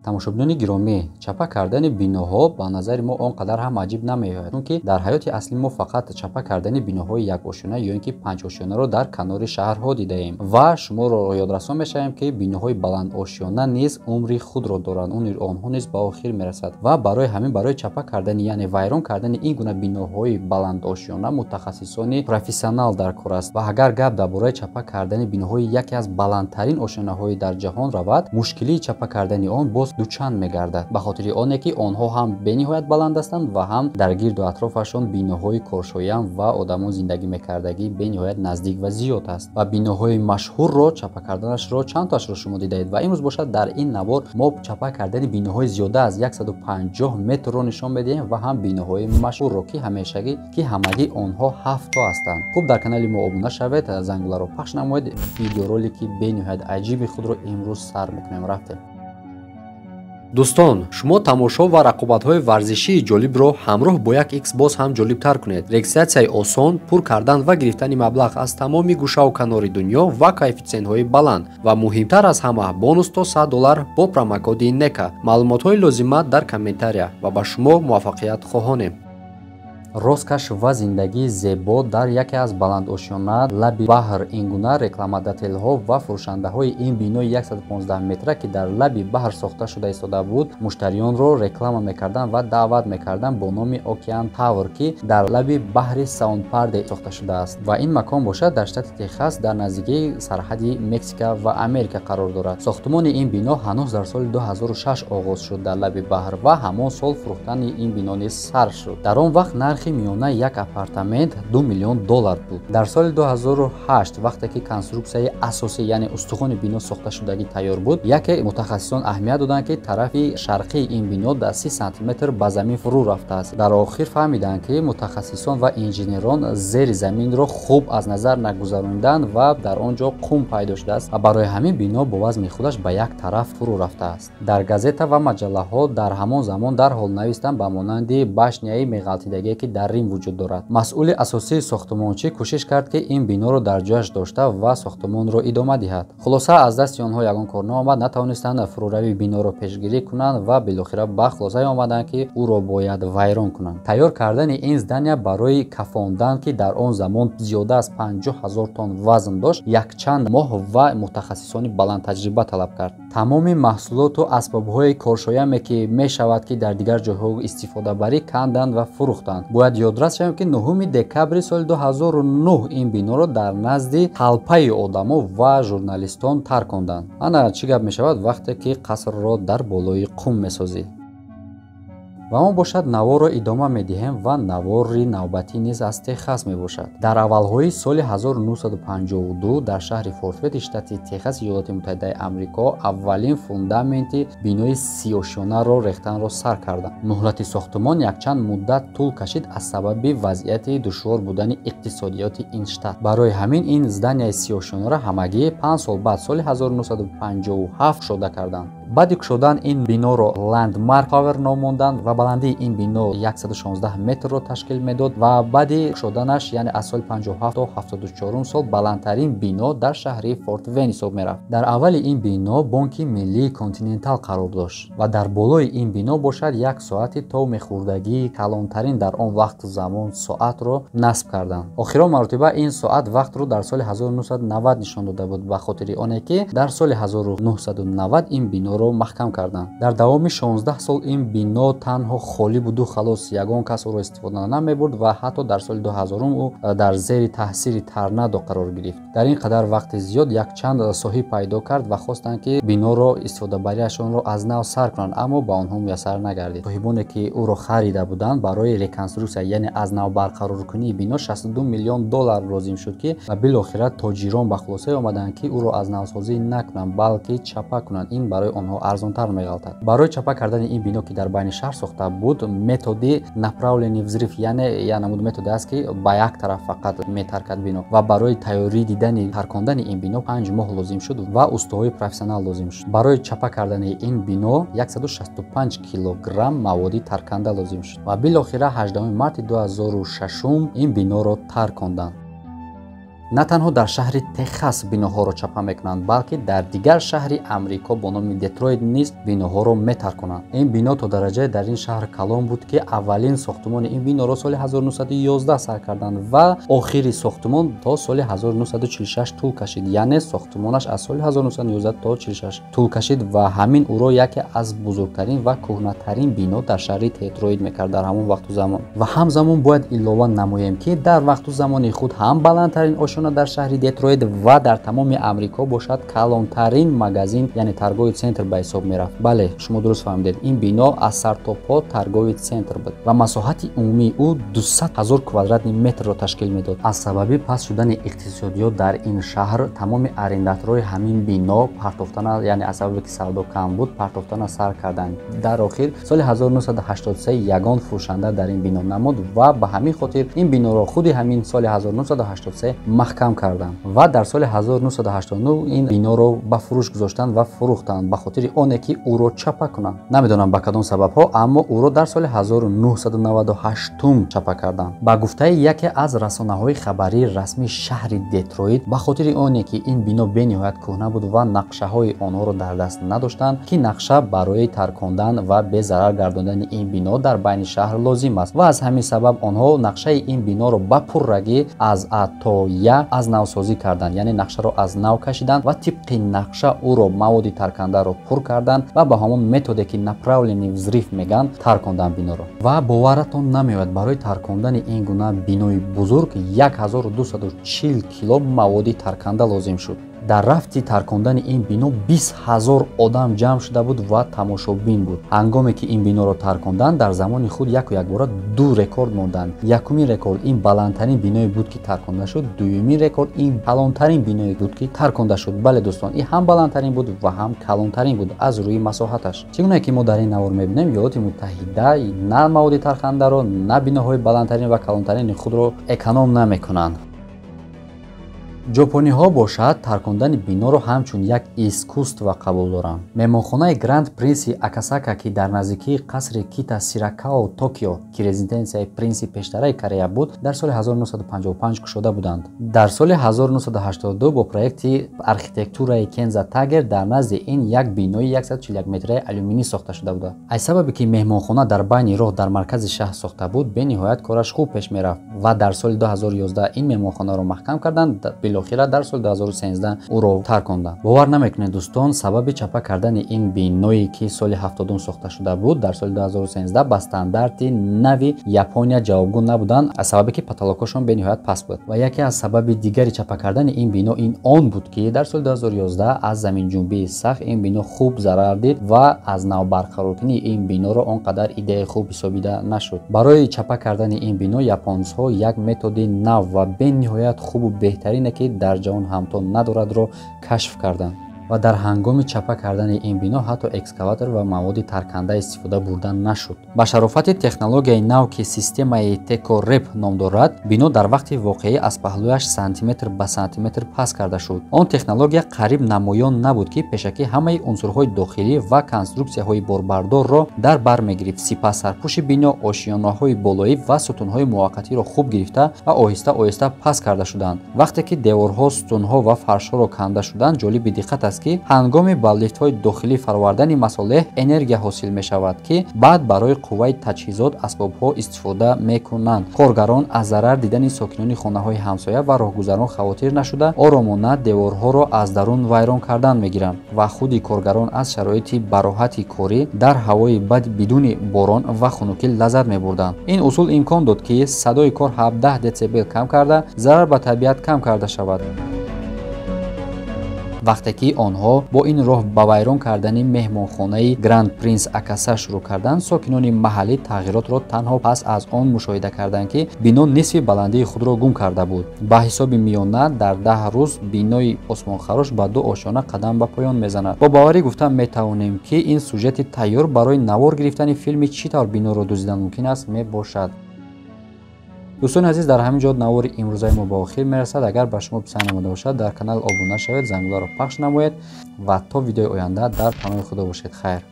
тамошобинони гиромӣ, чапа кардани биноҳо ба назари мо он қадар ҳам аҷиб намеояд, чунки дар ҳаёти аслӣ мо фақат чапа кардани биноҳои якошина ё ин ки панҷошинаро дар канори шаҳрҳо дидаем ва шуморо ёдрасон мешавем ки биноҳои баландошина низ умри худро доранд, умри онҳо низ ба охир мерасад ва барои ҳамин барои чапа кардани яъне вайрон кардани ин гуна биноҳои баландошина мутахассисони профессионал дар кор аст ва агар гап дар бораи чапа кардани биноҳои яке аз баландтарин ошинаҳои дар ҷаҳон равад, мушкилии чапа кардани он боз дучанд мегардад, ба хотири оне ки онҳо ҳам бениҳоят баланд ҳастанд ва ҳам дар гирду атрофашон биноҳои коршоям ва одамон зиндагӣ мекардагӣ бениҳоят наздик ва зиёд аст ва биноҳои машҳурро чапа карданашро чандтоашро шумо дидаед ва имрӯз бошад дар ин навор мо чапа кардани биноҳои зиёда аз 150 метрро нишон медиҳем ва ҳам биноҳои машҳурро ки ҳамагӣ онҳо 7 то ҳастанд. хуб, дар канали мо обуна шавед, зангуларо пахш намоед. видеоролики бениҳоят аҷиби худро имрӯз сар мекунем. рафтем. дӯстон, шумо тамошо ва рақобатҳои варзишии ҷолибро ҳамроҳ бо як икс боз ҳам ҷолибтар кунед. регистратсияи осон, пур кардан ва гирифтани маблағ аз тамоми гӯшаву канори дунё ва коэффициентҳои баланд ва муҳимтар аз ҳама бонус то $100 бо промокоди нека. маълумотҳои лозима дар комментария ва ба шумо муваффақият хоҳонем. розкаш ва зиндагии зебо дар яке аз баландошина лаби баҳр. ин гуна рекламодателҳо ва фурӯшандаҳои ин бинои 115 метра ки дар лаби баҳр сохта шуда истода буд, муштариёнро реклама мекарданд ва даъват мекарданд бо номи Ocean Tower ки дар лаби баҳри Саунпарде сохта шудааст ва ин макон бошад дар штати Техас дар наздикии сарҳади Мексика ва Америка қарор дорад. сохтмони ин бино ҳанӯз дар соли 2006 оғоз шуд дар лаби баҳр ва ҳамон сол фурӯхтани ин бино низ сар шуд. дар он вақт нархи миёна як апартамент $2 миллион буд. дар соли 2008 вақте ки конструксияи асосӣ яъне устухони бино сохта шудагӣ тайёр буд, яке мутахассисон аҳамият доданд ки тарафи шарқии ин бино дар 30 сантиметр ба замин фурӯ рафтааст. дар охир фаҳмиданд ки мутахассисон ва инженерон зери заминро хуб аз назар нагузаронданд ва дар он ҷо қум пайдо шудааст ва барои ҳамин бино бо вазми худаш ба як тараф фурӯ рафтааст. дар газета ва маҷаллаҳо дар ҳамон замон дарҳол навистанд ба монанди башняи меғалтидагие ки дар Рим вуҷуд дорад. масъули асосии сохтмончӣ кӯшиш кард ки ин биноро дар ҷояш дошта ва сохтмонро идома диҳад. хулоса аз дасти онҳо ягон кор наомад, натавонистанд фуруравии биноро пешгирӣ кунанд ва билохира ба хулосае омаданд ки ӯро бояд вайрон кунанд. тайёр кардани ин здания барои кафондан ки дар он замон зиёда аз 50 000 тонн вазн дошт, якчанд моҳ ва мутахассисони баландтаҷриба талаб кард. тамоми маҳсулоту асбобҳои коршояме ки мешавад ки дар дигар ҷойҳо истифодабарӣ канданд ва фурӯхтанд. бояд ёдрас шавем ки 9 декабри соли 2009 ин биноро дар назди талпаи одамо ва журналистон тарконданд. ана чӣ гап мешавад вақте ки қасрро дар болои қум месозӣ. ва мо бошад наворро идома медиҳем ва навори навбатӣ низ аз Техас мебошад. дар аввалҳои соли 1952 дар шаҳри Форт-Вет штати Техас, Иёлоти Муттаҳидаи Амрико аввалин фундаменти бинои сиёшонаро рехтанро сар карданд. муҳлати сохтмон якчанд муддат тӯл кашид аз сабаби вазъияти душвор будани иқтисодиёти ин штат. барои ҳамин ин зданияи сиёшонара ҳамагӣ 5 сол баъд соли 1957 кушода карданд. баъди кушодан ин биноро ландмарк тавер ном монданд ва баландии ин бино 116 метрро ташкил медод ва баъди кушоданаш яъне аз соли 57 то 74 сол баландтарин бино дар шаҳри Форт Вен ҳисоб мерафт. дар аввали ин бино бонки миллии континентал қарор дошт ва дар болои ин бино бошад як соати то мехурдагии калонтарин дар он вақту замон соатро насб карданд. охирон маротиба ин соат вақтро дар соли 1990 нишон дода буд, ба хотири оне ки дар соли 1990 ин биноро маҳкам карданд. дар давоми 16 сол ин бино танҳо холӣ буду халос, ягон кас ӯро истифода намебурд ва ҳатто дар соли 2000 ӯ дар зери таъсири торнадо қарор гирифт. дар ин қадар вақти зиёд якчанд соҳиб пайдо кард ва хостанд ки биноро истифодабариашонро аз нав сар кунанд, аммо ба онҳо муяссар нагардид. соҳибоне ки ӯро харида буданд барои реконструксия яъне аз нав барқароркунии бино $62 миллион лозим шуд ки билохира тоҷирон ба хулосае омаданд ки ӯро аз навсозӣ накунанд, балки чапа кунанд. ин барои онҳо арзонтар меғалтад. барои чапа кардани ин бино ки дар байни шаҳр сохта буд, методи направлений взрив яъне намуд методи аст ки ба як тараф фақат метаркад бино ва барои тайёрии дидани таркондани ин бино 5 моҳ лозим шуд ва устоҳои профессионал лозим шуд. барои чапа кардани ин бино 165 килограмм маводи тарканда лозим шуд ва билохира 18 марти 2006 ин биноро тарконданд. на танҳо дар шаҳри Техас биноҳоро чапа мекунанд, балки дар дигар шаҳри Амрико бо номи Детройт низ биноҳоро метарконанд. Ин бино то дараҷае дар ин шаҳр калон буд, ки аввалин сохтумони ин биноро соли 1911 сар карданд ва охири сохтумон то соли 1946 тӯл кашид, яъне сохтумонаш аз соли 1911 то 46 тӯл кашид ва ҳамин ӯро яке аз бузургтарин ва кӯҳнатарин бино дар шаҳри Детройт мекард дар ҳамон вақту замон. Ва ҳамзамон бояд илова намоем, ки дар вақту замони худ ҳам баландтарин ошёна дар шаҳри Детройт ва дар тамоми Амрико бошад калонтарин магазин, яъне торговый центр ба ҳисоб мерафт. Бале, шумо дуруст фаҳмидед, ин бино аз сар то по торговый центр буд ва масоҳати умумии ӯ 200 000 квадратни метрро ташкил медод. аз сабаби паст шудани иқтисодиёт дар ин шаҳр тамоми арендаторҳои ҳамин бино партофтана, яъне аз сабабе ки савдо кам буд, партофтана сар карданд. дар охир соли 1983 ягон фурӯшанда дар ин бино намуд ва ба ҳамин хотир ин биноро худи ҳамин соли 1983 маҳкам карданд ва дар соли 1989 ин биноро ба фурӯш гузоштанд ва фурӯхтанд ба хотири оне ки ӯро чапа кунанд. Намедонам ба кадом сабабҳо, аммо ӯро дар соли 1998 чапа карданд. Ба гуфтаи яке аз расонаҳои хабарии расмии шаҳри Детройт, ба хотири оне ки ин бино бениҳоят кӯҳна буд ва нақшаҳои онҳоро дар даст надоштанд, ки нақша барои таркондан ва безарар гардондани ин бино дар байни шаҳр лозим аст ва аз ҳамин сабаб онҳо нақшаи ин биноро ба пуррагӣ аз А то Я аз навсозӣ карданд, яъне нақшаро аз нав кашиданд ва тибқи нақша ӯро маводи таркандаро пур карданд ва ба ҳамон методе ки направлений взрив мегӯянд тарконданд биноро. Ва боваратон намеояд, барои таркондани ин гуна бинои бузург 1240 кило маводи тарканда лозим шуд. дар рафти таркондани ин бино 20 000 одам ҷамъ шуда буд ва тамошобин буд. ҳангоме ки ин биноро тарконданд, дар замони худ якбора ду рекорд монданд. Якумин рекорд ин баландтарин биное буд ки тарконда шуд, дуюмин рекорд ин калонтарин биное буд ки тарконда шуд. Бале дӯстон, ин ҳам баландтарин буд ва ҳам калонтарин буд аз рӯи масоҳаташ. чӣ гуна ки мо дар ин навор мебинем, Иёлоти Муттаҳида на маводи таркандаро, на биноҳои баландтарин ва калонтарини худро эконом намекунанд. ҷопониҳо бошад таркондани биноро ҳамчун як искусство қабул доранд. меҳмонхонаи Гранд Принси Акасака, ки дар наздикии қасри Кита Сиракао, Токио, ки резиденсияи принси пештараи Корея буд, дар соли 1955 кушода буданд. дар соли 1982 бо проекти архитектураи Кенза Тагер дар назди ин як бинои 141 метраи алюминӣ сохта шуда буда. аз сабаби ки меҳмонхона дар байни роҳ дар маркази шаҳр сохта буд, бениҳоят кораш хуб пеш мерафт ва дар соли 2011 ин меҳмонхонаро маҳкам карданд. билохира дар соли 2013 ӯро тарконданд. бовар намекунед дӯстон, сабаби чапа кардани ин биное ки соли 70 сохта шуда буд, дар соли 2013 ба стандарти нави Япония ҷавобгӯ набуданд, аз сабабе ки паталокошон бениҳоят паст буд. ва яке аз сабаби дигари чапа кардани ин бино ин он буд, ки дар соли 2011 аз заминҷунбии сахт ин бино хуб зарар дид ва аз навбарқароркунии ин биноро он қадар идеяи хуб ҳисобида нашуд. барои чапа кардани ин бино японцҳо як методи нав ва бениҳоят хубу беҳтарине ки дар ҷаҳон ҳамтон надорадро кашф карданд. ва дар ҳангоми чапа кардани ин бино ҳатто экскаватор ва маводи тарканда истифода бурда нашуд. ба шарофати технологияи нав ки системаи Teco-Rep ном дорад, бино дар вақти воқеӣ аз паҳлӯяш сантиметр ба сантиметр паст карда шуд. он технология қариб намоён набуд ки пешакӣ ҳамаи унсурҳои дохилӣ ва конструксияҳои борбардорро дар бар мегирифт. сипас сарпӯши бино, ошиёнаҳои болоӣ ва сутунҳои муваққатиро хуб гирифта ва оҳиста оҳиста паст карда шуданд. вақте ки деворҳо, сутунҳо ва фаршҳоро канда шуданд, ҷолиби диққат аст ки ҳангоми ба лифтҳои дохилӣ фаровардани масолеҳ энергия ҳосил мешавад, ки баъд барои қувваи таҷҳизот асбобҳо истифода мекунанд. коргарон аз зарар дидани сокинони хонаҳои ҳамсоя ва роҳгузарон хавотир нашуда, оромона деворҳоро аз дарун вайрон кардан мегиранд ва худи коргарон аз шароити бароҳати корӣ дар ҳавои бад бидуни борон ва хунукӣ лаззат мебурданд. ин усул имкон дод ки садои кор 17 децибел кам карда, зарар ба табиат кам карда шавад. вақте ки онҳо бо ин роҳ ба вайрон кардани меҳмонхонаи Гранд Принс Акаса шурӯъ карданд, сокинони маҳаллӣ тағйиротро танҳо пас аз он мушоҳида карданд ки бино нисфи баландии худро гум карда буд. ба ҳисоби миёна дар 10 рӯз бинои осмонхарош ба 2 ошёна қадам ба поён мезанад. бо боварӣ гуфта метавонем ки ин сюжети тайёр барои навор гирифтани филми чӣ тавр биноро дузидан мумкин аст мебошад. дӯстони азиз, дар ҳамин ҷо навори имрӯзаи мо ба охир мерасад. агар ба шумо писанд омада бошад, дар канал обуна шавед, зангуларо пахш намоед ва то видеои оянда дар паноҳи худо бошед. хайр.